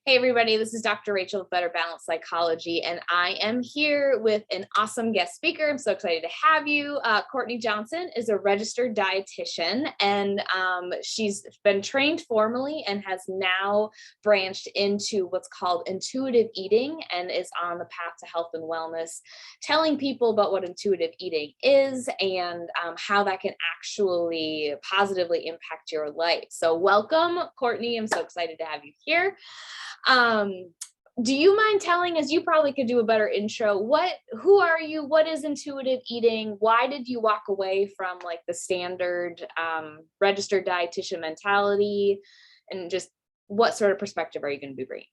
Hey everybody, this is Dr. Rachel with Better Balance Psychology, and I am here with an awesome guest speaker. I'm so excited to have you. Kourtney Johnson is a registered dietitian, and she's been trained formally and has now branched into what's called intuitive eating and is on the path to health and wellness, telling people about what intuitive eating is and how that can actually positively impact your life. So welcome, Kourtney. I'm so excited to have you here. Do you mind telling us, you probably could do a better intro, who are you, what is intuitive eating, why did you walk away from like the standard registered dietitian mentality, and just what sort of perspective are you going to be bringing?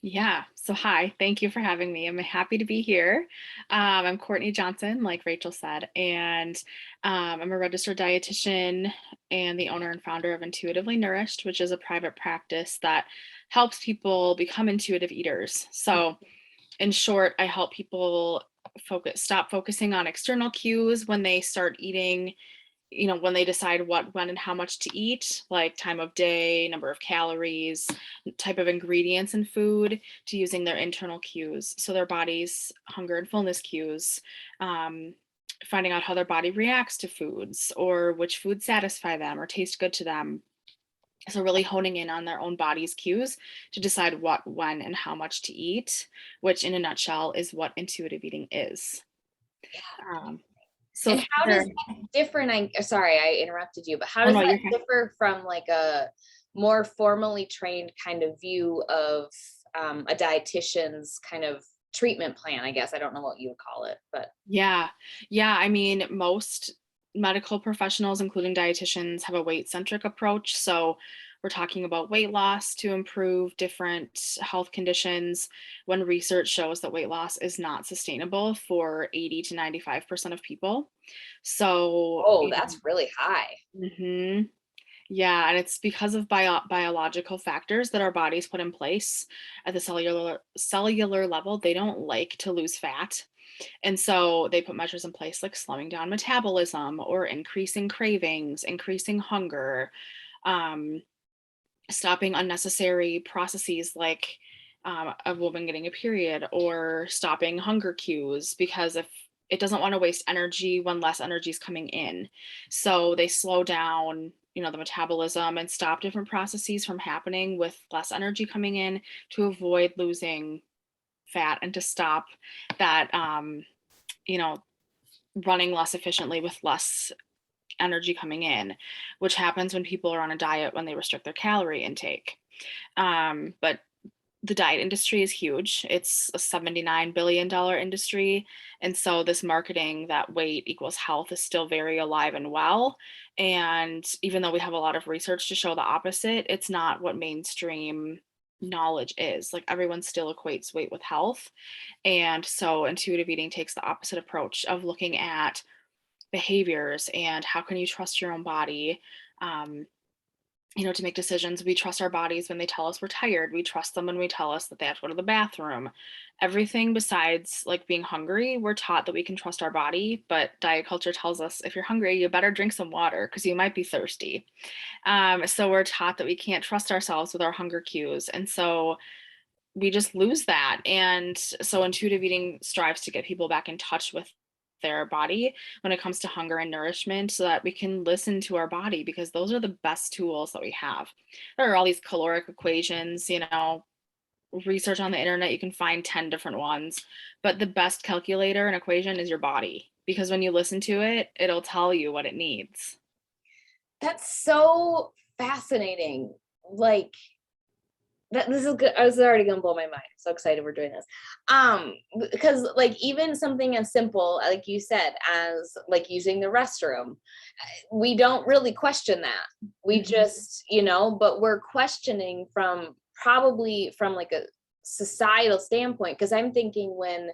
Yeah. So hi, thank you for having me. I'm happy to be here. I'm Kourtney Johnson, like Rachel said, and I'm a registered dietitian and the owner and founder of Intuitively Nourished, which is a private practice that helps people become intuitive eaters. So in short, I help people stop focusing on external cues when they start eating, when they decide what, when, and how much to eat, like time of day, number of calories, type of ingredients in food, to using their internal cues. So their body's hunger and fullness cues, finding out how their body reacts to foods or which foods satisfy them or taste good to them. So really honing in on their own body's cues to decide what, when, and how much to eat, which in a nutshell is what intuitive eating is. Um, so And how does that different, sorry, I interrupted you, but how oh does no, that you're fine. differ from like a more formally trained kind of view of a dietitian's kind of treatment plan? I guess I don't know what you would call it, but Yeah. Yeah. I mean, most medical professionals, including dietitians, have a weight centric approach. So we're talking about weight loss to improve different health conditions when research shows that weight loss is not sustainable for 80 to 95% of people. So, oh, that's really high. mhm. Yeah, and it's because of biological factors that our bodies put in place at the cellular level. They don't like to lose fat. And so they put measures in place like slowing down metabolism or increasing cravings, increasing hunger, um, stopping unnecessary processes like a woman getting a period, or stopping hunger cues, because if it doesn't want to waste energy when less energy is coming in. So they slow down, the metabolism and stop different processes from happening with less energy coming in to avoid losing fat and to stop that, you know, running less efficiently with less energy coming in, which happens when people are on a diet when they restrict their calorie intake. But the diet industry is huge. It's a $79 billion industry. And so this marketing that weight equals health is still very alive and well. And even though we have a lot of research to show the opposite, it's not what mainstream knowledge is. Like, everyone still equates weight with health. And so intuitive eating takes the opposite approach of looking at behaviors and how can you trust your own body, um, to make decisions. We trust our bodies when they tell us we're tired. We trust them when we tell us that they have to go to the bathroom. Everything besides like being hungry, we're taught that we can trust our body, but diet culture tells us if you're hungry, you better drink some water because you might be thirsty. So we're taught that we can't trust ourselves with our hunger cues. And so we just lose that. And so intuitive eating strives to get people back in touch with their body when it comes to hunger and nourishment, so that we can listen to our body, because those are the best tools that we have. There are all these caloric equations, research on the internet, you can find 10 different ones, but the best calculator and equation is your body, because when you listen to it, it'll tell you what it needs. That's so fascinating. Like, that this is good. I was already gonna blow my mind. I'm so excited we're doing this. Because like even something as simple, like you said, as like using the restroom, we don't really question that. We Mhm. just, but we're questioning from probably from like a societal standpoint. Because I'm thinking when,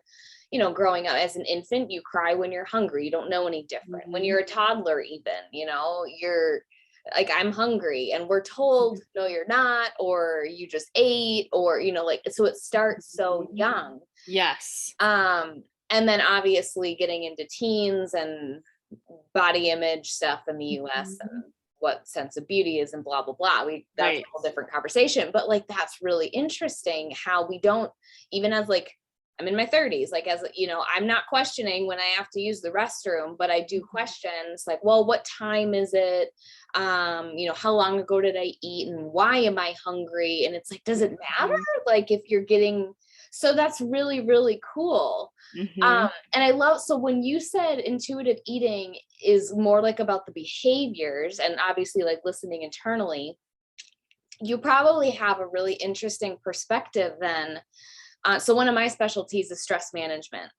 growing up as an infant, you cry when you're hungry. You don't know any different. When Mhm. you're a toddler, even, you're like, I'm hungry, and we're told no you're not, or you just ate, or like, so it starts so Mhm. young. Yes. And then obviously getting into teens and body image stuff in the US Mhm. and what sense of beauty is and blah, blah, blah. That's a Right. whole different conversation. But like, that's really interesting how we don't, even as like, I'm in my 30s, like, as you know, I'm not questioning when I have to use the restroom, but I do questions like, well, what time is it? You know, how long ago did I eat and why am I hungry? And it's like, does it matter? Like if you're getting, so that's really, really cool. Mm-hmm. And I love, so when you said intuitive eating is more like about the behaviors and obviously like listening internally, you probably have a really interesting perspective then. So one of my specialties is stress management.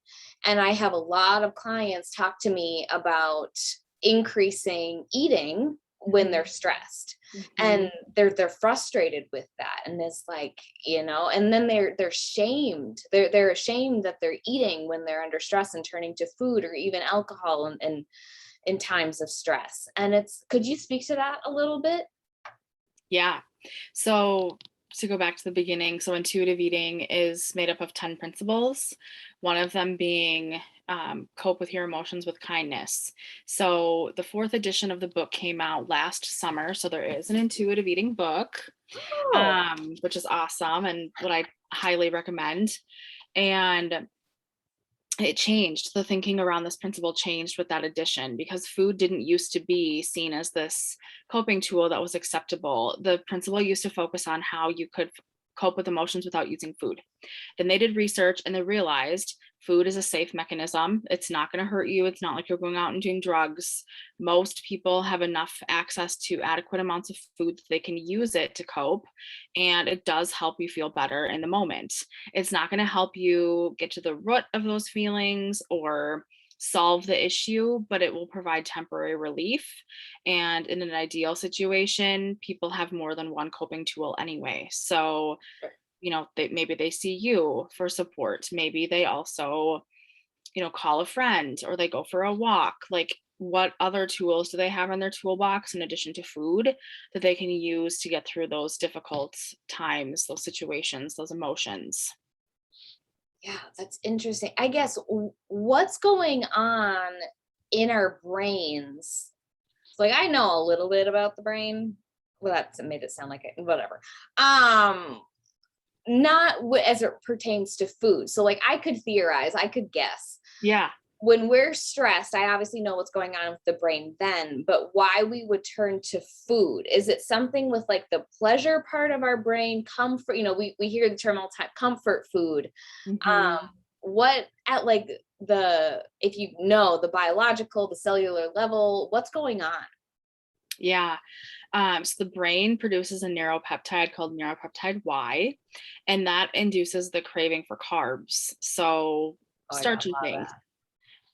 And I have a lot of clients talk to me about increasing eating when they're stressed. Mm-hmm. And they're frustrated with that. And it's like, you know, and then they're shamed. They're ashamed that they're eating when they're under stress and turning to food or even alcohol and in times of stress. And it's, could you speak to that a little bit? Yeah. So to go back to the beginning, so intuitive eating is made up of 10 principles, one of them being cope with your emotions with kindness. So the fourth edition of the book came out last summer. So there is an intuitive eating book, Oh, which is awesome and what I highly recommend. And it changed. The thinking around this principle changed with that addition because food didn't used to be seen as this coping tool that was acceptable. The principle used to focus on how you could cope with emotions without using food. Then they did research and they realized food is a safe mechanism. It's not going to hurt you. It's not like you're going out and doing drugs. Most people have enough access to adequate amounts of food that they can use it to cope. And it does help you feel better in the moment. It's not going to help you get to the root of those feelings or solve the issue, but it will provide temporary relief. And in an ideal situation, people have more than one coping tool anyway. So, you know, maybe they see you for support. Maybe they also, you know, call a friend or they go for a walk. Like, what other tools do they have in their toolbox in addition to food that they can use to get through those difficult times, those situations, those emotions? yeah, that's interesting. I guess what's going on in our brains? Like I know a little bit about the brain. Well, that's made it sound like it, whatever. Not as it pertains to food. So like I could theorize, I could guess. Yeah. When we're stressed, I obviously know what's going on with the brain then, but why we would turn to food? Is it something with like the pleasure part of our brain, comfort? You know, we hear the term all the time, comfort food. Um, Hmm. what at like the, if you know the biological, the cellular level, what's going on? Yeah. So the brain produces a neuropeptide called neuropeptide Y, and that induces the craving for carbs. So Oh, I gotta starchy love things, that.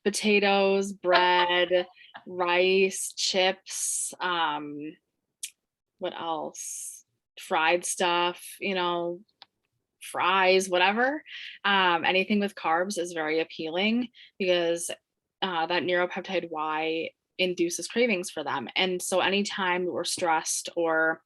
potatoes, bread, rice, chips, what else? Fried stuff, you know, fries, whatever. Anything with carbs is very appealing because that neuropeptide Y induces cravings for them. And so anytime we're stressed or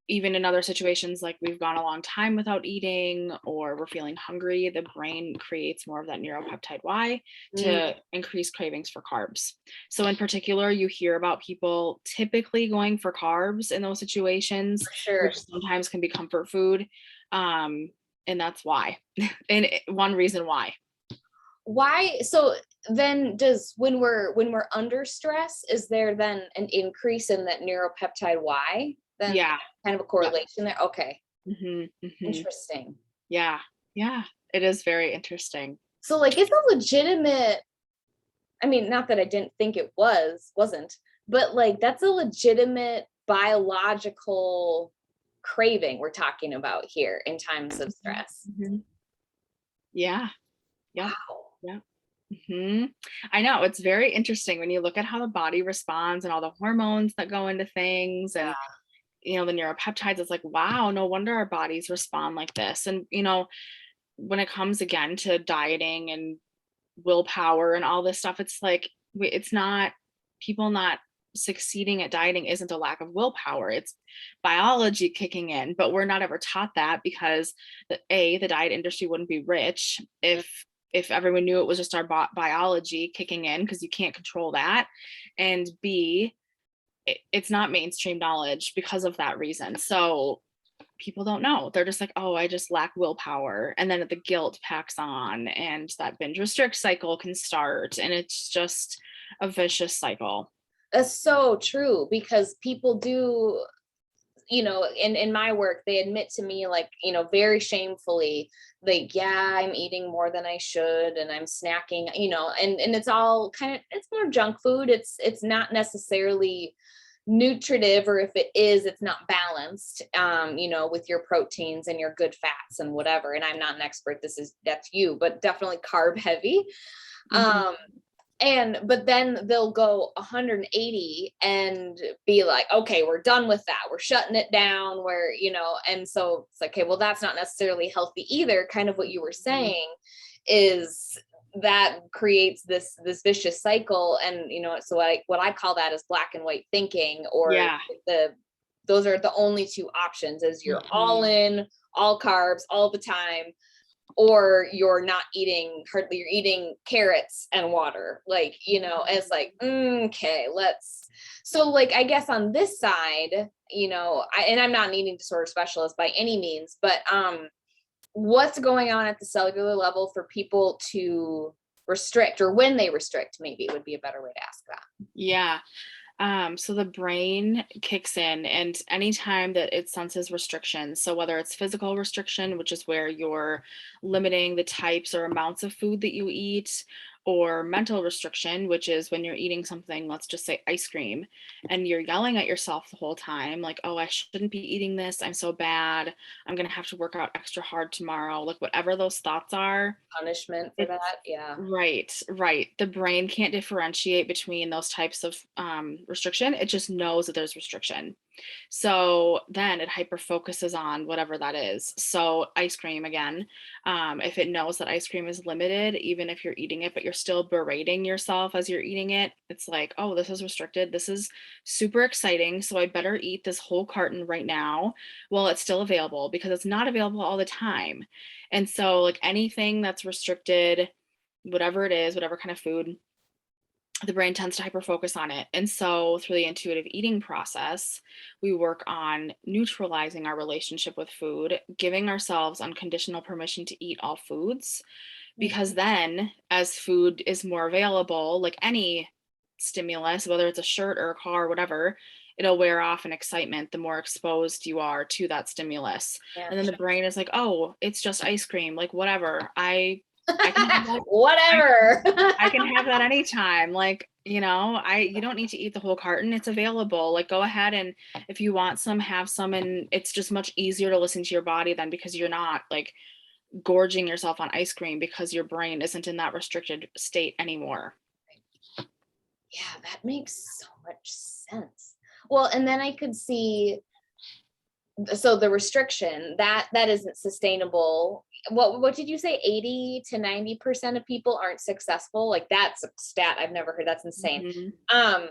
even in other situations like we've gone a long time without eating or we're feeling hungry, the brain creates more of that neuropeptide Y Mm, to increase cravings for carbs. So in particular, you hear about people typically going for carbs in those situations, for sure. which sometimes can be comfort food. And that's why. And one reason why. Why? So then does when we're under stress, is there then an increase in that neuropeptide Y? Then Yeah. kind of a Yep. correlation there. Okay. Hmm. Hmm. Interesting. Yeah. Yeah. It is very interesting. So like it's a legitimate, I mean, not that I didn't think it wasn't, but like that's a legitimate biological craving we're talking about here in times of Mhm. stress. Mhm. Yeah. Yep. Wow. Yep. Hmm. I know it's very interesting when you look at how the body responds and all the hormones that go into things and you know the neuropeptides. It's like, wow, no wonder our bodies respond like this. And you know, when it comes again to dieting and willpower and all this stuff, it's like it's not people not succeeding at dieting isn't a lack of willpower, it's biology kicking in. But we're not ever taught that because the diet industry wouldn't be rich if everyone knew it was just our biology kicking in, because you can't control that. And B, it's not mainstream knowledge because of that reason. So people don't know. They're just like, oh, I just lack willpower. And then the guilt packs on and that binge restrict cycle can start. And it's just a vicious cycle. That's so true, because people do, in my work, they admit to me, like, very shamefully, like, yeah, I'm eating more than I should and I'm snacking, and it's all kind of, it's more junk food. It's not necessarily nutritive, or if it is, it's not balanced, with your proteins and your good fats and whatever. And I'm not an expert. That's you, but definitely carb heavy. Mhm. Um, but then they'll go 180 and be like, okay, we're done with that. We're shutting it down. And so it's like, okay, well, that's not necessarily healthy either. Kind of what you were Mhm. saying is that creates this vicious cycle. And, so what I call that is black and white thinking, or Yeah. those are the only two options: is you're all Mhm. in, all carbs all the time, or you're not eating hardly, you're eating carrots and water, like, it's like, okay, so, like, I guess on this side, and I'm not an eating disorder specialist by any means, but what's going on at the cellular level for people to restrict, or when they restrict, maybe would be a better way to ask that. Yeah. So the brain kicks in, and anytime that it senses restriction, so whether it's physical restriction, which is where you're limiting the types or amounts of food that you eat, or mental restriction, which is when you're eating something, let's just say ice cream, and you're yelling at yourself the whole time, like, oh, I shouldn't be eating this. I'm so bad. I'm going to have to work out extra hard tomorrow. Like, whatever those thoughts are, Punishment for it's that, yeah. right, right. The brain can't differentiate between those types of restriction. It just knows that there's restriction. So then it hyper focuses on whatever that is. So ice cream again, if it knows that ice cream is limited, even if you're eating it, but you're still berating yourself as you're eating it, it's like, oh, this is restricted. This is super exciting. So I better eat this whole carton right now while it's still available, because it's not available all the time. And so, like, anything that's restricted, whatever it is, whatever kind of food, the brain tends to hyper focus on it. And so, through the intuitive eating process, we work on neutralizing our relationship with food, giving ourselves unconditional permission to eat all foods. Because Mhm. then, as food is more available, like any stimulus, whether it's a shirt or a car or whatever, it'll wear off in excitement the more exposed you are to that stimulus. Yeah, And for then the sure. brain is like, oh, it's just ice cream, like whatever. I can have that. Whatever. I can have that anytime. Like, you don't need to eat the whole carton. It's available. Like, go ahead, and if you want some, have some. And it's just much easier to listen to your body then, because you're not like gorging yourself on ice cream, because your brain isn't in that restricted state anymore. Yeah, that makes so much sense. Well, and then I could see, so the restriction, that isn't sustainable. What did you say? 80 to 90% of people aren't successful? Like, that's a stat I've never heard. That's insane. Mhm. Um,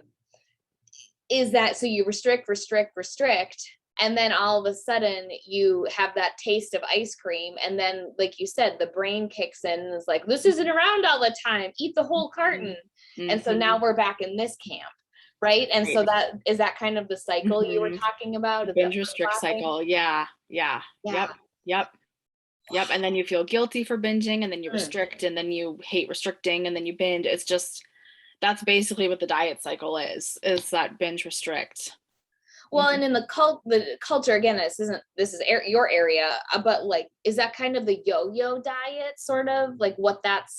is that, so you restrict, restrict, restrict, and then all of a sudden you have that taste of ice cream, and then, like you said, the brain kicks in and is like, this isn't around all the time, eat the whole carton. Mhm. And so now Mhm. we're back in this camp, right? And so Right. that kind of the cycle you were Mhm. talking about, the Binge restrict flip-flopping? cycle. Yeah. Yeah. Yeah. Yep. Yep. Yep. And then you feel guilty for binging, and then you Mm. restrict, and then you hate restricting, and then you binge. It's just, that's basically what the diet cycle is that binge restrict. Well, Mhm. and in the culture, again, your area, but, like, is that kind of the yo-yo diet, sort of like what that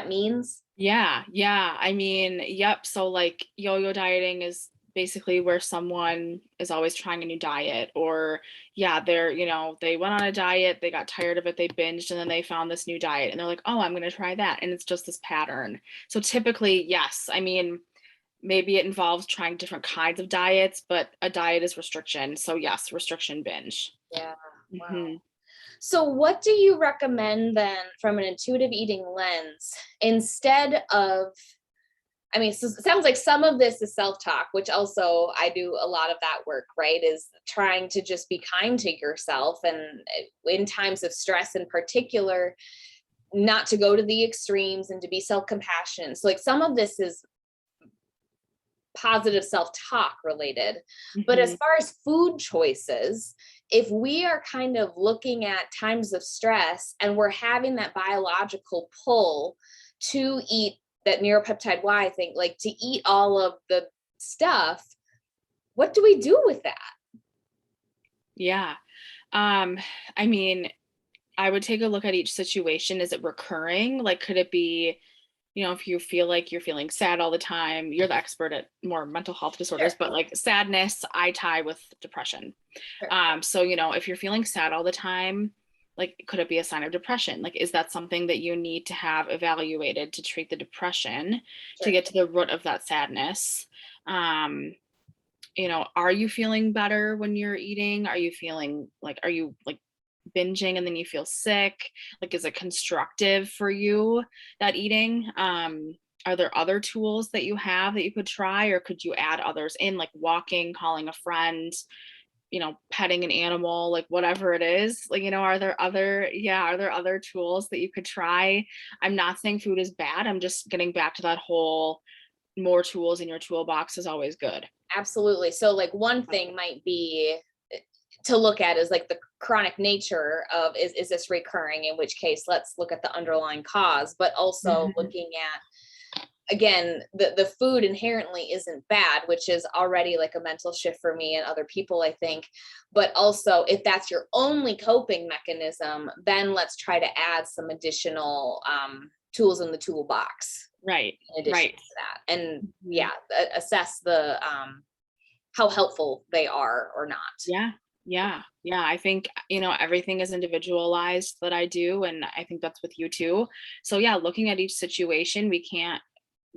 means? Yeah, yeah. I mean, yep. So like yo-yo dieting is basically where someone is always trying a new diet, or yeah, they went on a diet, they got tired of it, they binged, and then they found this new diet and they're like, "Oh, I'm going to try that." And it's just this pattern. So typically, yes. I mean, maybe it involves trying different kinds of diets, but a diet is restriction. So yes, restriction binge. Yeah. Wow. Mhm. So what do you recommend then, from an intuitive eating lens, instead of, I mean, so it sounds like some of this is self-talk, which also I do a lot of that work, right? Is trying to just be kind to yourself, and in times of stress in particular, not to go to the extremes and to be self-compassionate. So, like, some of this is positive self-talk related. But as Mhm. far as food choices, if we are kind of looking at times of stress and we're having that biological pull to eat that neuropeptide Y, I think, like to eat all of the stuff, what do we do with that? Yeah. Um, I mean, I would take a look at each situation. Is it recurring? Like, could it be, if you feel like you're feeling sad all the time, you're the expert at more mental health disorders, Sure, but like sadness, I tie with depression. sure, So, if you're feeling sad all the time, like, could it be a sign of depression? Like, is that something that you need to have evaluated to treat the depression, to sure. get to the root of that sadness? Um, are you feeling better when you're eating? Are you like binging and then you feel sick? Like, is it constructive for you, that eating? Are there other tools that you have that you could try, or could you add others in, like walking, calling a friend, petting an animal, like whatever it is? Like, are there other tools that you could try? I'm not saying food is bad. I'm just getting back to that whole more tools in your toolbox is always good. Absolutely. So like one thing might be to look at is like the chronic nature of, is this recurring, in which case let's look at the underlying cause, but also Mhm. looking at, again, the food inherently isn't bad, which is already like a mental shift for me and other people, I think. But also, if that's your only coping mechanism, then let's try to add some additional tools in the toolbox Right. in addition Right. to that. And Mhm. yeah, assess the how helpful they are or not. Yeah. Yeah. Yeah. I think, everything is individualized that I do. And I think that's with you too. So, yeah, looking at each situation, we can't,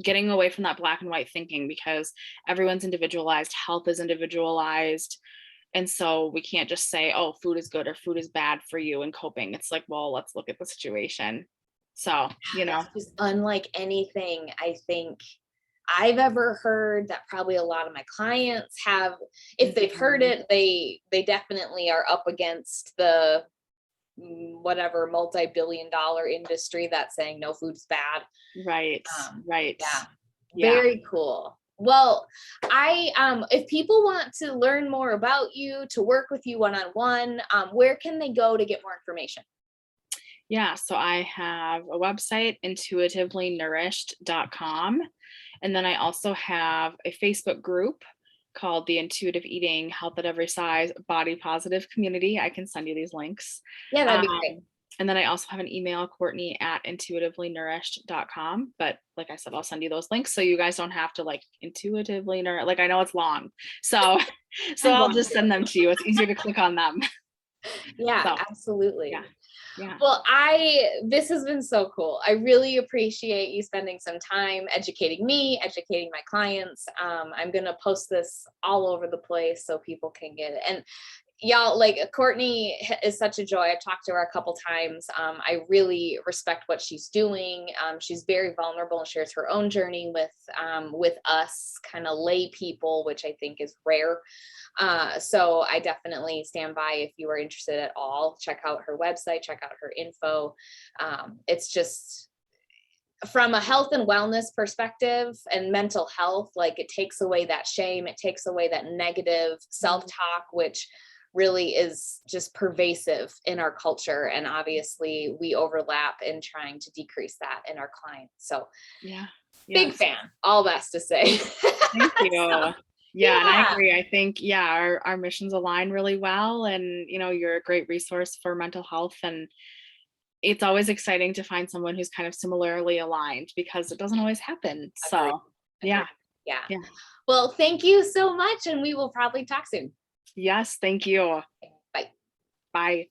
getting away from that black and white thinking, because everyone's individualized, health is individualized. And so we can't just say, oh, food is good or food is bad for you and coping. It's like, well, let's look at the situation. So, It's just unlike anything I think I've ever heard, that probably a lot of my clients have. If they've heard Mhm. it, they definitely are up against the whatever multi-billion-dollar industry that's saying no food's bad. Right. Right. Yeah, Yeah. very cool. Well, I if people want to learn more about you, to work with you one-on-one, where can they go to get more information? Yeah, so I have a website, intuitivelynourished.com. And then I also have a Facebook group called the Intuitive Eating Health at Every Size Body Positive Community. I can send you these links. Yeah, that'd Um, be great. and then I also have an email, Kourtney at intuitively nourished.com. But like I said, I'll send you those links so you guys don't have to like intuitively nourish. Like, I know it's long. So I I'll want just to. send them to you. It's easier to click on them. Yeah, So absolutely. yeah. Yeah. Well, this has been so cool. I really appreciate you spending some time educating me, educating my clients. I'm going to post this all over the place so people can get it. And y'all, like, Kourtney is such a joy. I've talked to her a couple times. I really respect what she's doing. She's very vulnerable and shares her own journey with us kind of lay people, which I think is rare. So I definitely stand by. If you are interested at all, check out her website, check out her info. It's just, from a health and wellness perspective and mental health, like, it takes away that shame, it takes away that negative self-talk, which really is just pervasive in our culture. And obviously we overlap in trying to decrease that in our clients. So Yeah. big Yes. fan, all best to say. Thank So, you. Yeah, and I yeah, agree. I think, yeah, our missions align really well. And, you're a great resource for mental health. And it's always exciting to find someone who's kind of similarly aligned, because it doesn't always happen. agree, So, agree. yeah, Yeah. yeah. Well, thank you so much, and we will probably talk soon. Yes, thank you. Bye. Bye.